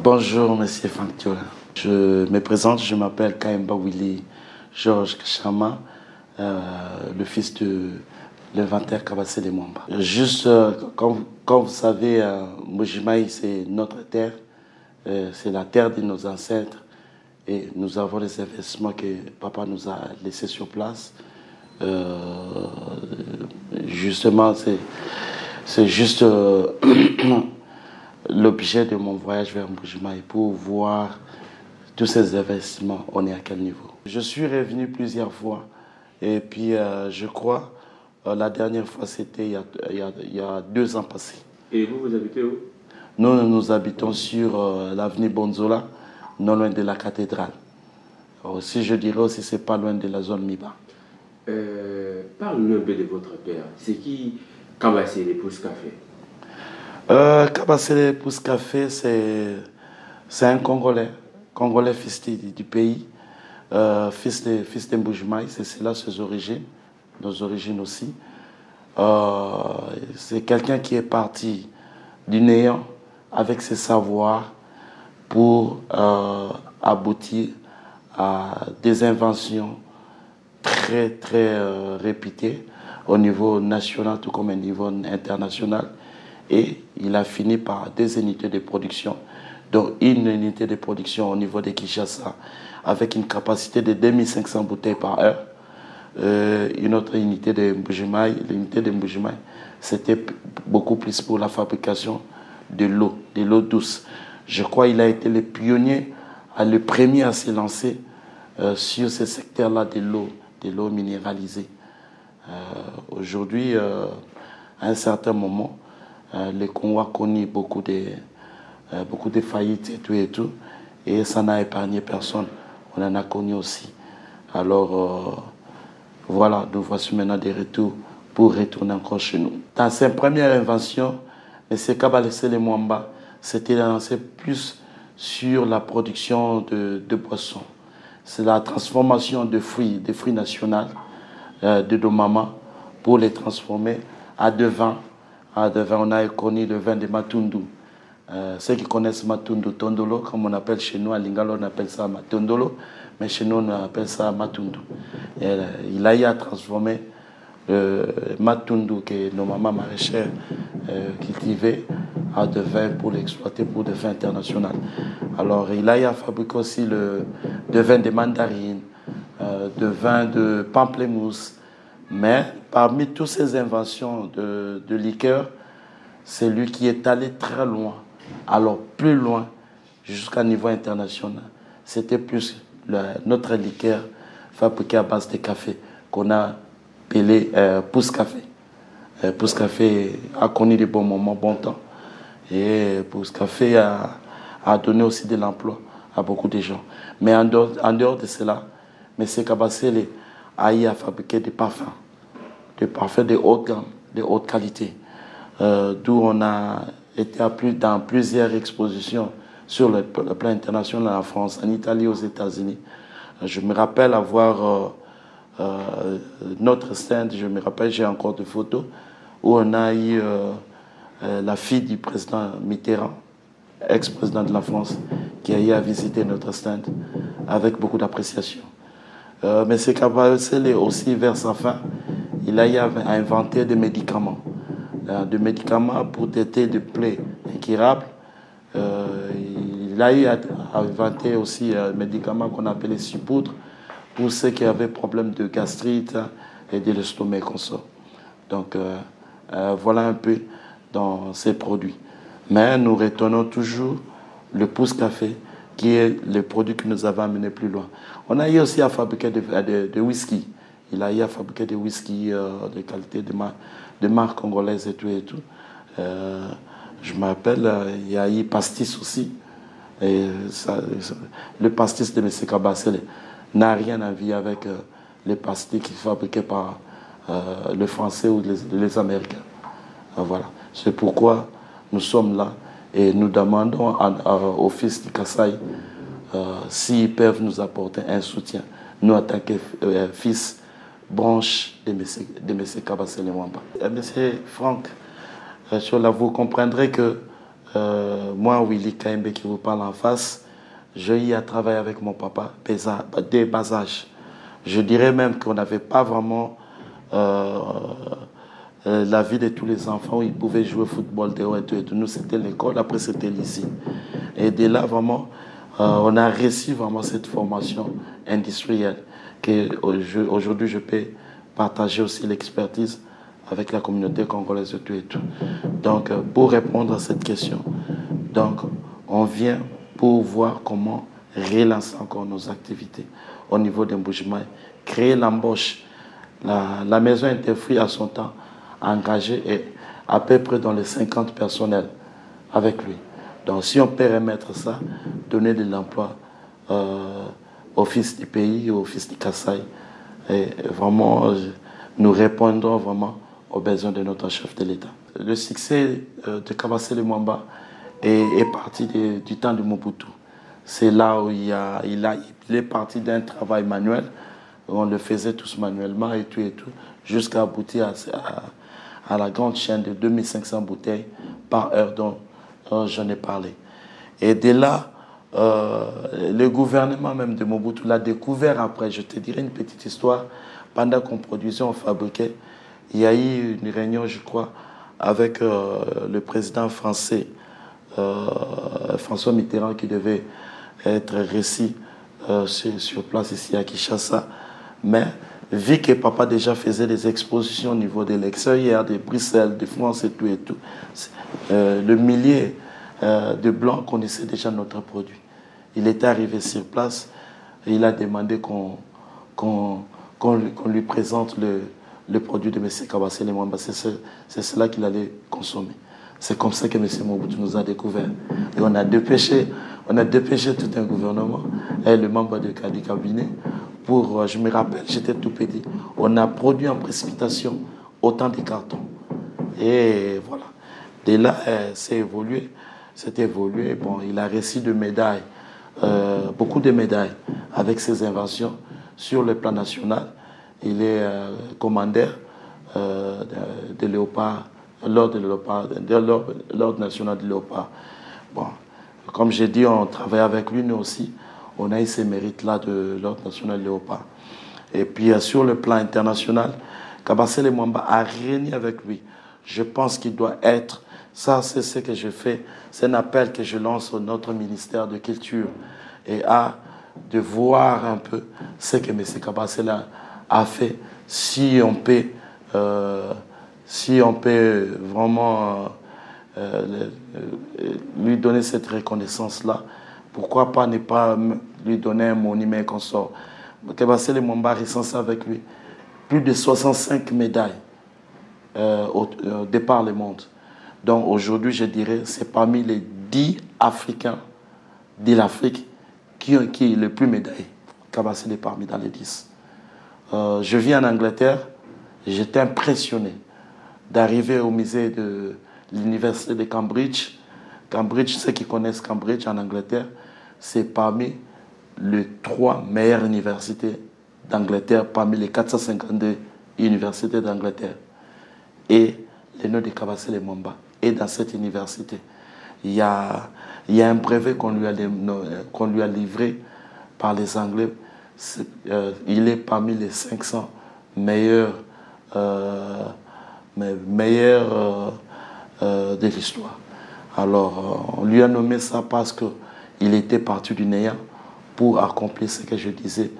Bonjour, monsieur Franck Thiola. Je me présente, je m'appelle Kaemba Willy Georges Kachama, le fils de l'inventaire Kabasele Mwamba. Juste, comme vous savez, Mbuji-Mayi, c'est notre terre, c'est la terre de nos ancêtres. Et nous avons les investissements que papa nous a laissés sur place. Justement, c'est juste l'objet de mon voyage vers Mbuji-Mayi pour voir tous ces investissements, on est à quel niveau. Je suis revenu plusieurs fois et puis je crois la dernière fois c'était il y a 2 ans passés. Et vous habitez où? Nous habitons sur l'avenue Bonzola, non loin de la cathédrale. Aussi, je dirais aussi c'est pas loin de la zone Miba. Parle-nous un peu de votre père. C'est qui Kabasele Pousse-Café? Kabasele Pousse-Café, c'est un Congolais fils du pays, fils de Mbuji-Mayi, c'est là ses origines, nos origines aussi. C'est quelqu'un qui est parti du néant avec ses savoirs pour aboutir à des inventions très réputées au niveau national tout comme au niveau international. Et il a fini par des unités de production, dont une unité de production au niveau de Kinshasa, avec une capacité de 2500 bouteilles par heure. Une autre unité de Mbuji-Mayi, l'unité de Mbuji-Mayi, c'était beaucoup plus pour la fabrication de l'eau douce. Je crois qu'il a été le pionnier, le premier à se lancer sur ce secteur-là de l'eau minéralisée. Aujourd'hui, à un certain moment, le Congo a connu beaucoup de faillites et tout, et ça n'a épargné personne. On en a connu aussi. Alors, voilà, nous voici maintenant des retours pour retourner encore chez nous. Dans ses premières inventions, M. Kabasele Mwamba s'était lancé plus sur la production de boissons. C'est la transformation de fruits nationaux de Domama pour les transformer à de vins. On a connu le vin de Matundu. Ceux qui connaissent Matundu Tondolo, comme on appelle chez nous, à Lingalo on appelle ça Matondolo, mais chez nous on appelle ça Matundu. Il a eu à transformer Matundu que nos mamans maraîchères cultivaient à de vin pour l'exploiter pour des fins internationales. Alors il a eu à fabriquer aussi de vin de mandarine, de vin de pamplemousse. Mais parmi toutes ces inventions de liqueurs, c'est lui qui est allé très loin, alors plus loin, jusqu'à niveau international. C'était plus notre liqueur fabriquée à base de café qu'on a appelé Pousse-Café. Pousse-Café a connu de bons moments, bon temps. Et Pousse-Café a donné aussi de l'emploi à beaucoup de gens. Mais en dehors de cela, M. Kabasele a eu à fabriquer des parfums de haute gamme, de haute qualité, d'où on a été dans plusieurs expositions sur le plan international en France, en Italie, aux États-Unis. Je me rappelle avoir notre stand, je me rappelle, j'ai encore des photos, où on a eu la fille du président Mitterrand, ex-président de la France, qui a eu à visiter notre stand avec beaucoup d'appréciation. Mais M. Kabasele aussi, vers sa fin, il a eu à inventer des médicaments pour traiter des plaies incurables. Il a eu à inventer aussi un médicament qu'on appelait Supoudre pour ceux qui avaient problème de gastrite et de l'estomac comme ça. Donc voilà un peu dans ces produits. Mais nous retenons toujours le Pousse-Café qui est le produit que nous avons amené plus loin. On a eu aussi à fabriquer de whisky. Il a eu à fabriquer des whisky de qualité de marque congolaise et tout. Je me rappelle, il y a eu pastis aussi. Et le pastis de M. Kabasele n'a rien à voir avec les pastis qui sont fabriqués par les Français ou les Américains. Voilà. C'est pourquoi nous sommes là et nous demandons au fils du Kasaï s'ils peuvent nous apporter un soutien. Nous, en tant que fils branche de M. Kabasele Mwamba. Monsieur Franck, vous comprendrez que Moi, Willy Kaimbe, qui vous parle en face, j'ai eu à travailler avec mon papa dès bas âge. Je dirais même qu'on n'avait pas vraiment la vie de tous les enfants où ils pouvaient jouer au football dehors et tout. Nous, c'était l'école, après c'était lycée. Et de là, vraiment, on a réussi vraiment cette formation industrielle qu'aujourd'hui, je peux partager aussi l'expertise avec la communauté congolaise de tout et tout. Donc, pour répondre à cette question, donc, on vient pour voir comment relancer encore nos activités au niveau d'Mbujimai, créer l'embauche. La maison Interfruits à son temps engagé et à peu près dans les 50 personnels avec lui. Donc si on peut remettre ça, donner de l'emploi au fils du pays, au fils du Kasaï, et vraiment nous répondrons vraiment aux besoins de notre chef de l'État. Le succès de Kabasele Mwamba est parti du temps de Mobutu. C'est là où il est parti d'un travail manuel. On le faisait tous manuellement et tout, jusqu'à aboutir à la grande chaîne de 2500 bouteilles par heure dont j'en ai parlé. Et de là, le gouvernement même de Mobutu l'a découvert après. Je te dirai une petite histoire. Pendant qu'on produisait, on fabriquait, il y a eu une réunion, je crois, avec le président français, François Mitterrand, qui devait être récit sur place ici à Kinshasa. Mais vu que papa déjà faisait des expositions au niveau de l'extérieur, de Bruxelles, de France et tout, le millier de Blancs connaissait déjà notre produit. Il était arrivé sur place et il a demandé qu'on lui présente le produit de M. Kabasele Mwamba. C'est cela qu'il allait consommer. C'est comme ça que M. Mobutu nous a découvert. Et on a dépêché tout un gouvernement et le membre du cabinet pour, je me rappelle, j'étais tout petit. On a produit en précipitation autant de cartons. Et voilà. De là, c'est évolué. Bon, il a reçu de médailles, beaucoup de médailles avec ses inventions sur le plan national. Il est commandeur de Léopard, l'ordre national de Léopard. Bon, comme j'ai dit, on travaille avec lui, nous aussi. On a eu ces mérites-là de l'ordre national Léopard. Et puis sur le plan international, Kabasele Mwamba a régné avec lui. Je pense qu'il doit être, ça c'est ce que je fais, c'est un appel que je lance au notre ministère de Culture et de voir un peu ce que M. Kabasele a fait, si on peut vraiment lui donner cette reconnaissance-là. Pourquoi pas ne pas lui donner un monument et qu'on sort. Kabasele Mwamba recense avec lui plus de 65 médailles de par le monde. Donc aujourd'hui, je dirais, c'est parmi les 10 Africains de l'Afrique qui est le plus médaillé. Kabasele est parmi dans les 10. Je vis en Angleterre, j'étais impressionné d'arriver au musée de l'université de Cambridge. Cambridge, ceux qui connaissent Cambridge en Angleterre, c'est parmi les 3 meilleures universités d'Angleterre, parmi les 452 universités d'Angleterre. Et le nom de Kabasele Mwamba est dans cette université. Il y a un brevet qu'on lui a livré par les Anglais. Il est parmi les 500 meilleurs de l'histoire. Alors, on lui a nommé ça parce qu'il était parti du néant pour accomplir ce que je disais,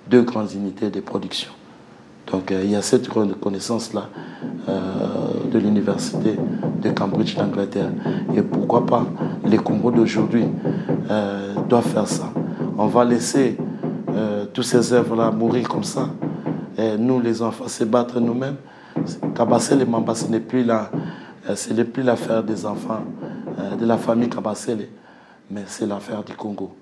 2 grandes unités de production. Donc, il y a cette reconnaissance-là de l'université de Cambridge d'Angleterre. Et pourquoi pas, les Congo d'aujourd'hui doivent faire ça. On va laisser tous ces œuvres-là mourir comme ça. Et nous, les enfants, se battre nous-mêmes. Kabasele Mwamba, ce n'est plus l'affaire des enfants, de la famille Kabasele, mais c'est l'affaire du Congo.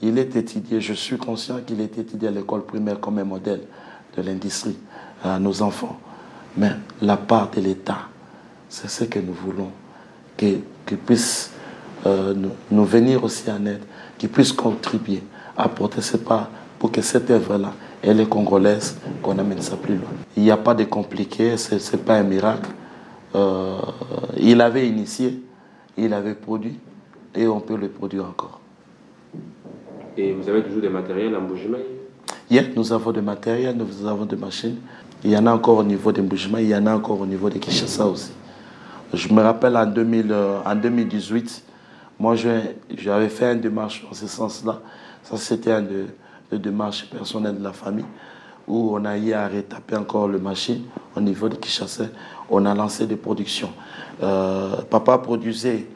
Il est étudié, je suis conscient qu'il est étudié à l'école primaire comme un modèle de l'industrie à nos enfants. Mais la part de l'État, c'est ce que nous voulons, qu'il puisse nous venir aussi en aide, qu'il puisse contribuer, apporter ses parts pour que cette œuvre-là, elle est congolaise, qu'on amène ça plus loin. Il n'y a pas de compliqué, ce n'est pas un miracle. Il avait initié il avait produit et on peut le produire encore. Et vous avez toujours des matériels en Mbuji-Mayi? Yes, nous avons des matériels, nous avons des machines. Il y en a encore au niveau de Mbuji-Mayi, il y en a encore au niveau de Kinshasa aussi. Je me rappelle en 2018, moi j'avais fait une démarche dans ce sens-là. Ça c'était une démarche personnelle de la famille où on a eu à retaper encore le machine au niveau de Kinshasa. On a lancé des productions. Papa produisait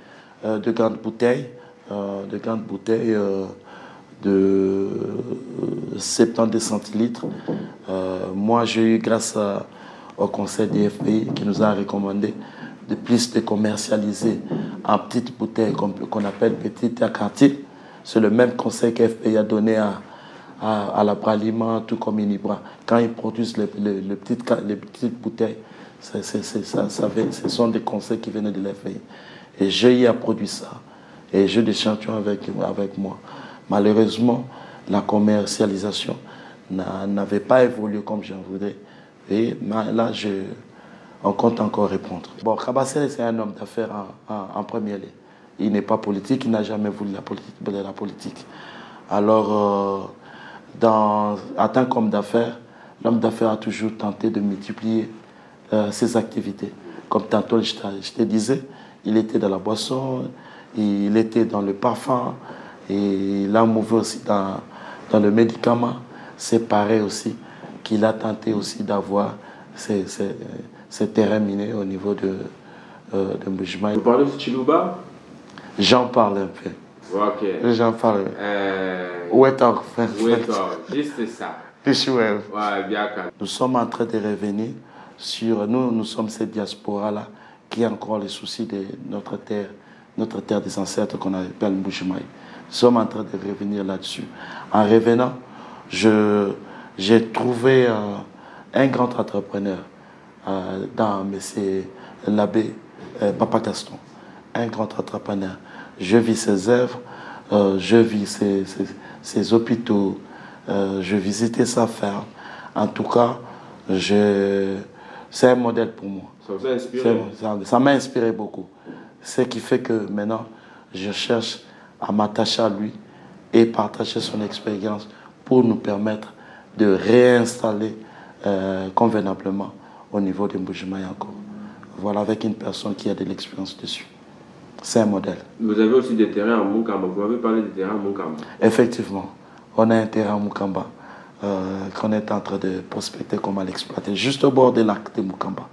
de grandes bouteilles, de 70 centilitres. Moi, j'ai eu, grâce au conseil des FPI qui nous a recommandé de plus de commercialiser en petites bouteilles qu'on appelle petites à quartier. C'est le même conseil que FPI a donné à la Bralima, tout comme Inibra. Quand ils produisent les petites bouteilles, ce sont des conseils qui venaient de l'FPI. Et j'ai eu à produire ça. Et j'ai des champions avec moi. Malheureusement, la commercialisation n'avait pas évolué comme j'en voudrais. Et là, on compte encore répondre. Bon, Kabassel, c'est un homme d'affaires en premier lieu. Il n'est pas politique, il n'a jamais voulu la politique. Alors, en tant qu'homme d'affaires, l'homme d'affaires a toujours tenté de multiplier ses activités. Comme tantôt, je te disais, il était dans la boisson, il était dans le parfum, et il a mouvé aussi dans le médicament. C'est pareil aussi qu'il a tenté aussi d'avoir ces terrains minés au niveau de Mbuji-Mayi. Vous parlez de Chiluba? J'en parle un peu. Ok. J'en parle. Où est-on? Juste ça. Ouais, bien. Nous sommes en train de revenir sur... Nous sommes cette diaspora-là qui a encore les soucis de notre terre des ancêtres qu'on appelle Mbuji-Mayi. Nous sommes en train de revenir là-dessus. En revenant, j'ai trouvé un grand entrepreneur dans l'abbé Papa Gaston. Un grand entrepreneur. Je vis ses œuvres, je vis ses hôpitaux, je visitais sa ferme. En tout cas, c'est un modèle pour moi. Ça vous a inspiré? Ça m'a inspiré beaucoup. Ce qui fait que maintenant, je cherche à m'attacher à lui et partager son expérience pour nous permettre de réinstaller convenablement au niveau de Mbuji-Mayi encore. Voilà, avec une personne qui a de l'expérience dessus. C'est un modèle. Vous avez aussi des terrains à Mukamba. Vous m'avez parlé des terrains à Mukamba. Effectivement, on a un terrain à Mukamba qu'on est en train de prospecter, comment l'exploiter, juste au bord de lac de Mukamba,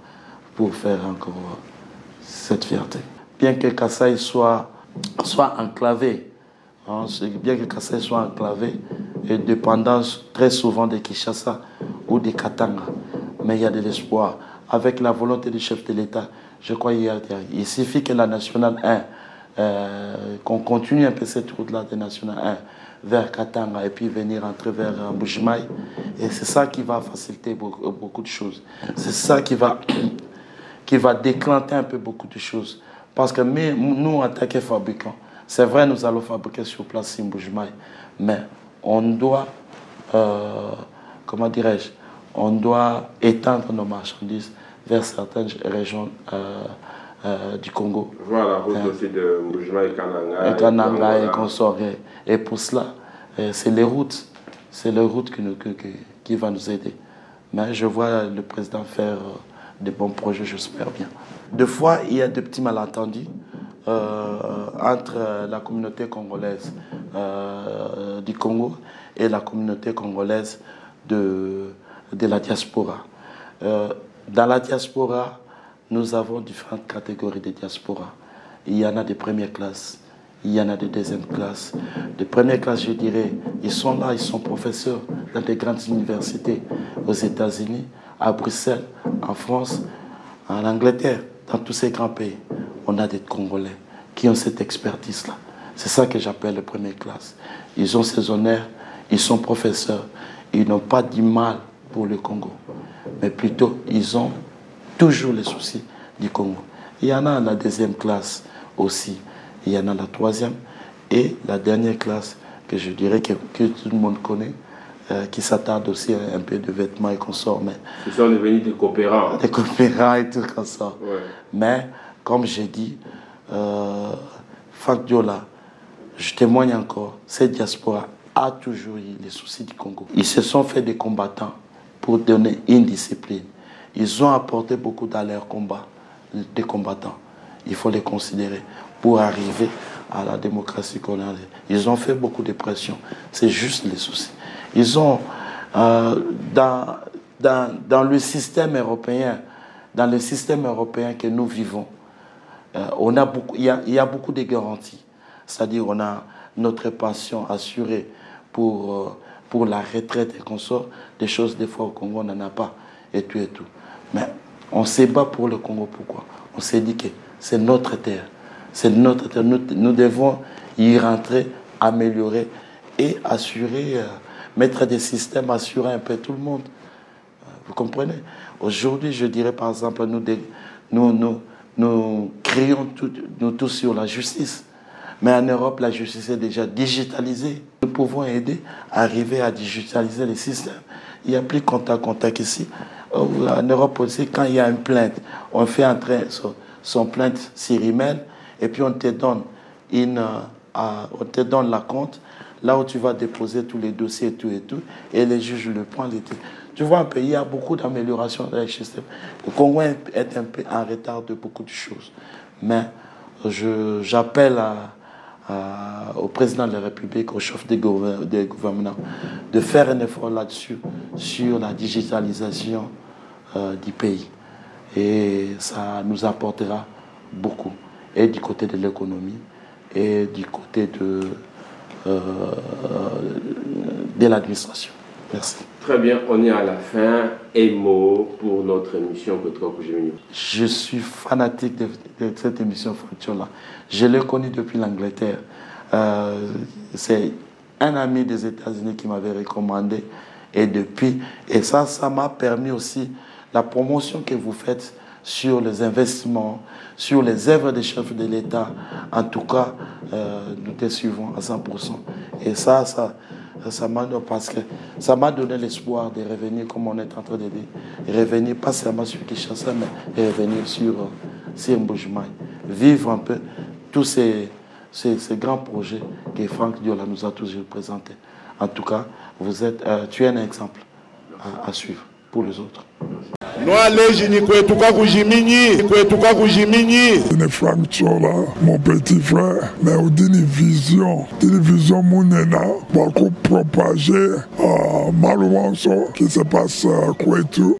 pour faire encore cette fierté. Bien que Kasaï soit enclavé, bien que Kasaï soit enclavé et dépendant très souvent de Kinshasa ou de Katanga, mais il y a de l'espoir. Avec la volonté du chef de l'État, je crois qu'il suffit que la Nationale 1, qu'on continue un peu cette route-là de Nationale 1 vers Katanga et puis venir entrer vers Mbuji-Mayi. Et c'est ça qui va faciliter beaucoup de choses. C'est ça qui va déclenter un peu beaucoup de choses. Parce que nous, en tant que fabricants, c'est vrai, nous allons fabriquer sur place Mbuji-Mayi, mais on doit, comment dirais-je, on doit étendre nos marchandises vers certaines régions du Congo. Voilà, route aussi de Mbuji-Mayi, Kananga et consorts. Et pour cela, c'est les routes qui vont nous aider. Mais je vois le président faire de bons projets, j'espère bien. Des fois, il y a des petits malentendus entre la communauté congolaise du Congo et la communauté congolaise de la diaspora. Dans la diaspora, nous avons différentes catégories de diaspora. Il y en a des premières classes, il y en a des deuxièmes classes. De première classe, je dirais, ils sont là, ils sont professeurs dans des grandes universités aux États-Unis, à Bruxelles, en France, en Angleterre, dans tous ces grands pays. On a des Congolais qui ont cette expertise-là. C'est ça que j'appelle les premières classes. Ils ont ces honneurs, ils sont professeurs, ils n'ont pas du mal pour le Congo, mais plutôt ils ont toujours les soucis du Congo. Il y en a la deuxième classe aussi, il y en a la troisième et la dernière classe que je dirais que tout le monde connaît, qui s'attarde aussi à un peu de vêtements et consorts. Ce sont devenus des coopérants. Des coopérants et tout comme ça. Ouais. Mais comme j'ai dit, Franck Diola, je témoigne encore, cette diaspora a toujours eu les soucis du Congo. Ils se sont fait des combattants pour donner une discipline. Ils ont apporté beaucoup dans leur combat, des combattants. Il faut les considérer pour arriver à la démocratie coloniale. Ils ont fait beaucoup de pression. C'est juste les soucis. Ils ont, dans le système européen, que nous vivons, il y a beaucoup de garanties. C'est-à-dire on a notre pension assurée pour la retraite et qu'on sort des choses des fois au Congo, on n'en a pas, et tout et tout. Mais on se bat pour le Congo, pourquoi? On s'est dit que c'est notre terre. C'est notre terre. Nous devons y rentrer, améliorer et assurer, mettre des systèmes, assurer un peu tout le monde. Vous comprenez? Aujourd'hui, je dirais par exemple, nous crions nous tous sur la justice. Mais en Europe, la justice est déjà digitalisée. Nous pouvons aider à arriver à digitaliser les systèmes. Il n'y a plus contact ici. En Europe aussi, quand il y a une plainte, on fait entrer son plainte sur email et puis on te donne la compte, là où tu vas déposer tous les dossiers et tout, et les juges le prennent. Tu vois un peu, il y a beaucoup d'améliorations dans les systèmes. Le Congo est un peu en retard de beaucoup de choses. Mais j'appelle au président de la République, au chef des gouvernements, de faire un effort là-dessus, sur la digitalisation du pays. Et ça nous apportera beaucoup, et du côté de l'économie, et du côté de l'administration. Merci. Très bien, on est à la fin. Un mot pour notre émission Kotoka Kujimini. Je suis fanatique de cette émission Franck Diola. Je l'ai connu depuis l'Angleterre. C'est un ami des États-Unis qui m'avait recommandé. Et depuis, et ça m'a permis aussi la promotion que vous faites sur les investissements, sur les œuvres des chefs de l'État. En tout cas, nous te suivons à 100%. Et ça m'a donné, parce que ça m'a donné l'espoir de revenir, comme on est en train de dire, revenir pas seulement sur Kinshasa, mais revenir sur Mbujimai. Vivre un peu tous ces grands projets que Franck Diola nous a toujours présentés. En tout cas, tu es un exemple à suivre pour les autres. C'est Franck Diola, mon petit frère, mais on dit une vision mounena, pour propager malheureusement qui se passe à Kouetou.